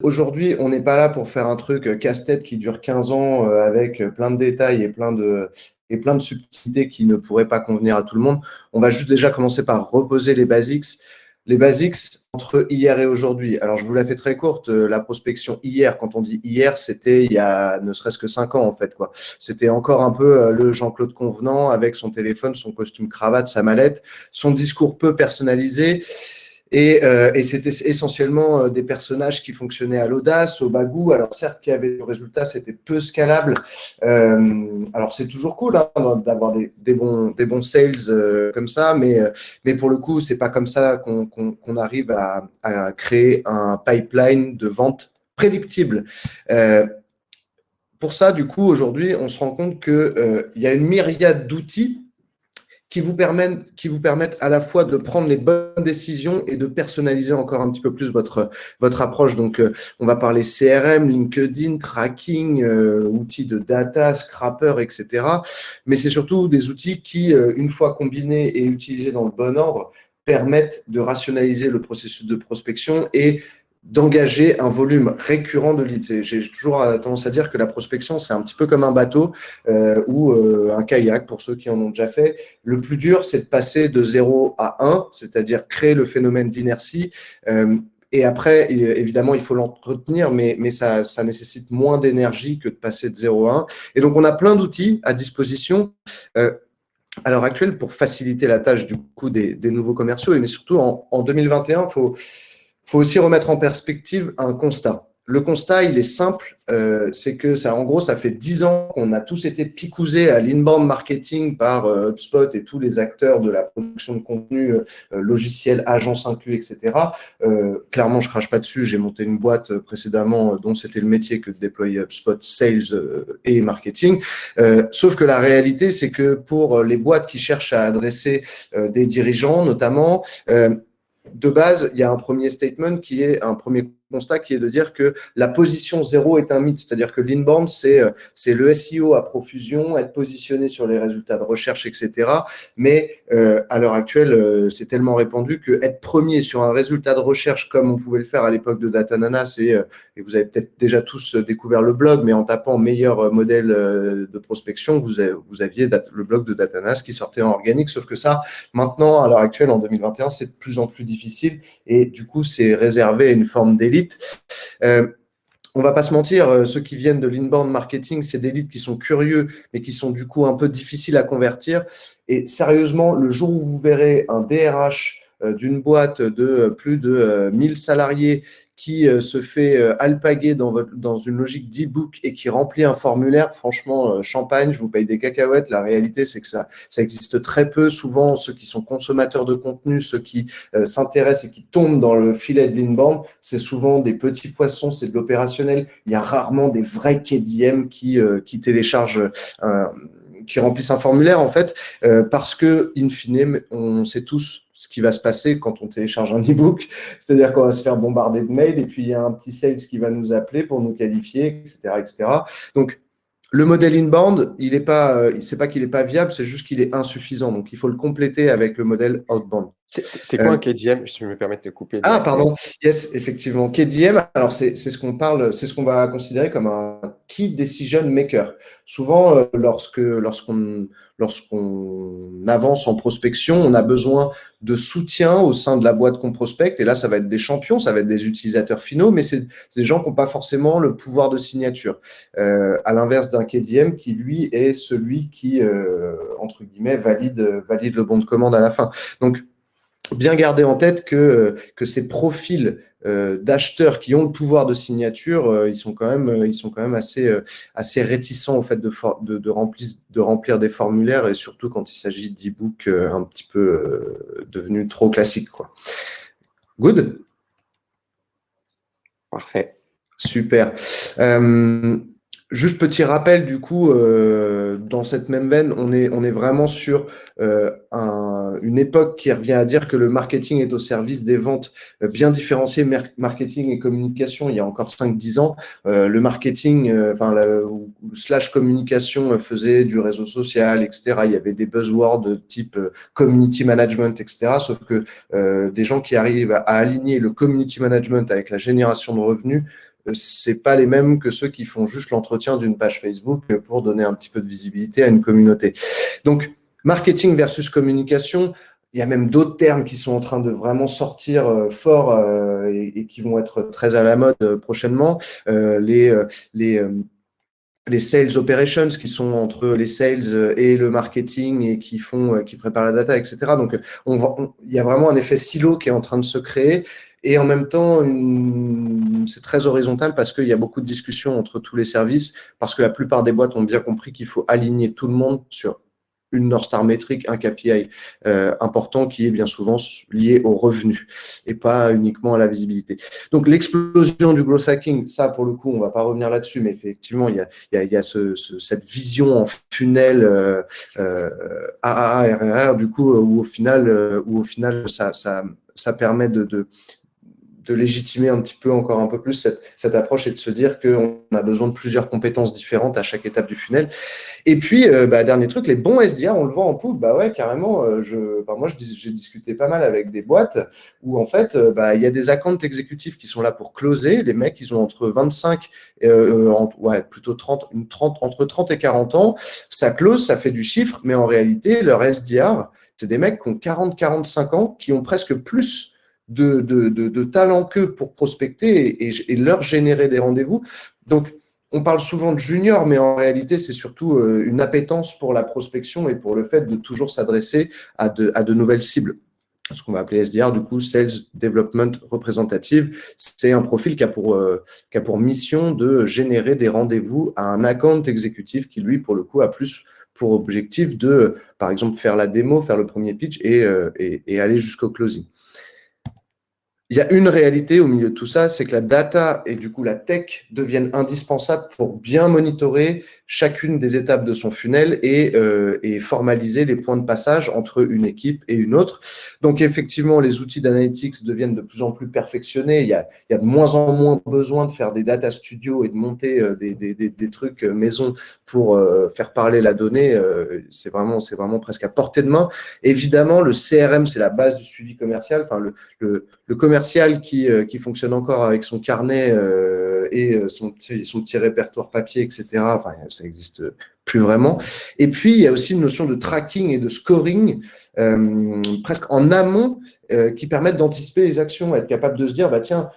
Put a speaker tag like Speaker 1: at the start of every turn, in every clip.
Speaker 1: Aujourd'hui, on n'est pas là pour faire un truc casse-tête qui dure 15 ans avec plein de détails et plein de subtilités qui ne pourraient pas convenir à tout le monde. On va juste déjà commencer par reposer les basics. Les basics entre hier et aujourd'hui. Alors, je vous la fais très courte. La prospection hier, quand on dit hier, c'était il y a ne serait-ce que 5 ans, en fait, quoi. C'était encore un peu le Jean-Claude Convenant avec son téléphone, son costume cravate, sa mallette, son discours peu personnalisé. Et c'était essentiellement des personnages qui fonctionnaient à l'audace, au bagou. Alors certes, qui avaient des résultats, c'était peu scalable. Alors c'est toujours cool hein, d'avoir des bons sales comme ça, mais pour le coup, c'est pas comme ça qu'on arrive à créer un pipeline de vente prédictible. Pour ça, du coup, aujourd'hui, on se rend compte qu'il y a une myriade d'outils qui vous permettent à la fois de prendre les bonnes décisions et de personnaliser encore un petit peu plus votre approche. Donc, on va parler CRM, LinkedIn, tracking, outils de data, scrapper, etc. Mais c'est surtout des outils qui, une fois combinés et utilisés dans le bon ordre, permettent de rationaliser le processus de prospection et d'engager un volume récurrent de leads. J'ai toujours tendance à dire que la prospection, c'est un petit peu comme un bateau ou un kayak, pour ceux qui en ont déjà fait. Le plus dur, c'est de passer de 0 à 1, c'est-à-dire créer le phénomène d'inertie. Et après, évidemment, il faut l'entretenir, mais ça nécessite moins d'énergie que de passer de 0 à 1. Et donc, on a plein d'outils à disposition à l'heure actuelle pour faciliter la tâche du coup des nouveaux commerciaux. Mais surtout, en 2021, il faut aussi remettre en perspective un constat. Le constat, il est simple, c'est que ça, en gros, ça fait 10 ans qu'on a tous été picousés à l'inbound marketing par HubSpot et tous les acteurs de la production de contenu, logiciel, agence inclus, etc. Clairement, je crache pas dessus. J'ai monté une boîte précédemment dont c'était le métier que de déployer HubSpot, sales et marketing. Sauf que la réalité, c'est que pour les boîtes qui cherchent à adresser des dirigeants, notamment, de base, il y a un premier statement qui est un premier constat qui est de dire que la position 0 est un mythe, c'est-à-dire que l'inbound, c'est le SEO à profusion, être positionné sur les résultats de recherche, etc. Mais à l'heure actuelle, c'est tellement répandu que être premier sur un résultat de recherche comme on pouvait le faire à l'époque de Datananas, et vous avez peut-être déjà tous découvert le blog, mais en tapant meilleur modèle de prospection, vous aviez le blog de Datananas qui sortait en organique, sauf que ça, maintenant, à l'heure actuelle, en 2021, c'est de plus en plus difficile et du coup, c'est réservé à une forme d'élite. On va pas se mentir, ceux qui viennent de l'inbound marketing, c'est des leads qui sont curieux, mais qui sont du coup un peu difficiles à convertir. Et sérieusement, le jour où vous verrez un DRH d'une boîte de plus de 1000 salariés qui se fait alpaguer dans une logique d'e-book et qui remplit un formulaire, franchement, champagne, je vous paye des cacahuètes. La réalité, c'est que ça existe très peu. Souvent, ceux qui sont consommateurs de contenu, ceux qui s'intéressent et qui tombent dans le filet de l'inbound, c'est souvent des petits poissons, c'est de l'opérationnel. Il y a rarement des vrais KDM qui téléchargent qui remplissent un formulaire en fait, parce que in fine, on sait tous ce qui va se passer quand on télécharge un e-book, c'est-à-dire qu'on va se faire bombarder de mails et puis il y a un petit sales qui va nous appeler pour nous qualifier, etc., etc. Donc le modèle inbound, c'est pas qu'il n'est pas viable, c'est juste qu'il est insuffisant. Donc il faut le compléter avec le modèle outbound.
Speaker 2: C'est quoi un KDM? Je me permets de te couper
Speaker 1: Ah,
Speaker 2: direct.
Speaker 1: pardon. Yes, effectivement. KDM, alors c'est ce qu'on parle, c'est ce qu'on va considérer comme un Key Decision Maker. Souvent, lorsqu'on avance en prospection, on a besoin de soutien au sein de la boîte qu'on prospecte. Et là, ça va être des champions, ça va être des utilisateurs finaux, mais c'est des gens qui n'ont pas forcément le pouvoir de signature. À l'inverse d'un KDM qui, lui, est celui qui, entre guillemets, valide le bon de commande à la fin. Donc, bien garder en tête que ces profils d'acheteurs qui ont le pouvoir de signature, ils sont quand même assez réticents au fait de remplir des formulaires et surtout quand il s'agit d'e-book un petit peu devenus trop classiques, quoi. Good?
Speaker 2: Parfait.
Speaker 1: Super. Juste petit rappel, du coup, dans cette même veine, on est vraiment sur une époque qui revient à dire que le marketing est au service des ventes, bien différencié marketing et communication il y a encore 5-10 ans. Le marketing, slash communication faisait du réseau social, etc. Il y avait des buzzwords de type community management, etc. Sauf que des gens qui arrivent à aligner le community management avec la génération de revenus, c'est pas les mêmes que ceux qui font juste l'entretien d'une page Facebook pour donner un petit peu de visibilité à une communauté. Donc, marketing versus communication, il y a même d'autres termes qui sont en train de vraiment sortir fort et qui vont être très à la mode prochainement. Les sales operations qui sont entre les sales et le marketing et qui préparent la data, etc. Donc, il y a vraiment un effet silo qui est en train de se créer. Et en même temps, c'est très horizontal parce qu'il y a beaucoup de discussions entre tous les services, parce que la plupart des boîtes ont bien compris qu'il faut aligner tout le monde sur une North Star métrique, un KPI important qui est bien souvent lié au revenu et pas uniquement à la visibilité. Donc, l'explosion du growth hacking, ça, pour le coup, on ne va pas revenir là-dessus, mais effectivement, il y a cette vision en funnel AAA, RRR, du coup, où au final ça permet de légitimer un petit peu encore un peu plus cette approche et de se dire qu'on a besoin de plusieurs compétences différentes à chaque étape du funnel. Et puis, dernier truc, les bons SDR, on le vend en poudre. Bah ouais, carrément. Moi, j'ai discuté pas mal avec des boîtes où en fait, il y a des accounts exécutifs qui sont là pour closer. Les mecs, ils ont entre 25, plutôt 30, entre 30 et 40 ans. Ça close, ça fait du chiffre, mais en réalité, leur SDR, c'est des mecs qui ont 40-45 ans, qui ont presque plus de talent qu'eux pour prospecter et leur générer des rendez-vous. Donc, on parle souvent de junior, mais en réalité, c'est surtout une appétence pour la prospection et pour le fait de toujours s'adresser à de nouvelles cibles. Ce qu'on va appeler SDR, du coup, Sales Development Representative, c'est un profil qui a pour mission de générer des rendez-vous à un account exécutif qui, lui, pour le coup, a plus pour objectif de, par exemple, faire la démo, faire le premier pitch et aller jusqu'au closing. Il y a une réalité au milieu de tout ça, c'est que la data et du coup la tech deviennent indispensables pour bien monitorer chacune des étapes de son funnel et formaliser les points de passage entre une équipe et une autre. Donc effectivement, les outils d'analytics deviennent de plus en plus perfectionnés. Il y a de moins en moins besoin de faire des data studios et de monter des trucs maison pour faire parler la donnée. C'est vraiment presque à portée de main. Évidemment, le CRM, c'est la base du suivi commercial. Enfin, le commercial qui fonctionne encore avec son carnet et son petit répertoire papier, etc. Enfin, ça n'existe plus vraiment. Et puis, il y a aussi une notion de tracking et de scoring presque en amont qui permettent d'anticiper les actions, être capable de se dire, tiens,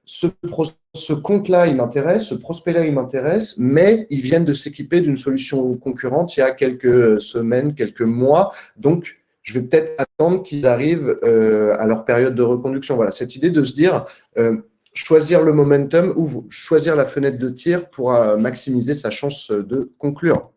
Speaker 1: ce compte-là, il m'intéresse, ce prospect-là, il m'intéresse, mais ils viennent de s'équiper d'une solution concurrente il y a quelques semaines, quelques mois. Donc, je vais peut-être attendre qu'ils arrivent à leur période de reconduction. Voilà, cette idée de se dire choisir le momentum ou choisir la fenêtre de tir pour maximiser sa chance de conclure.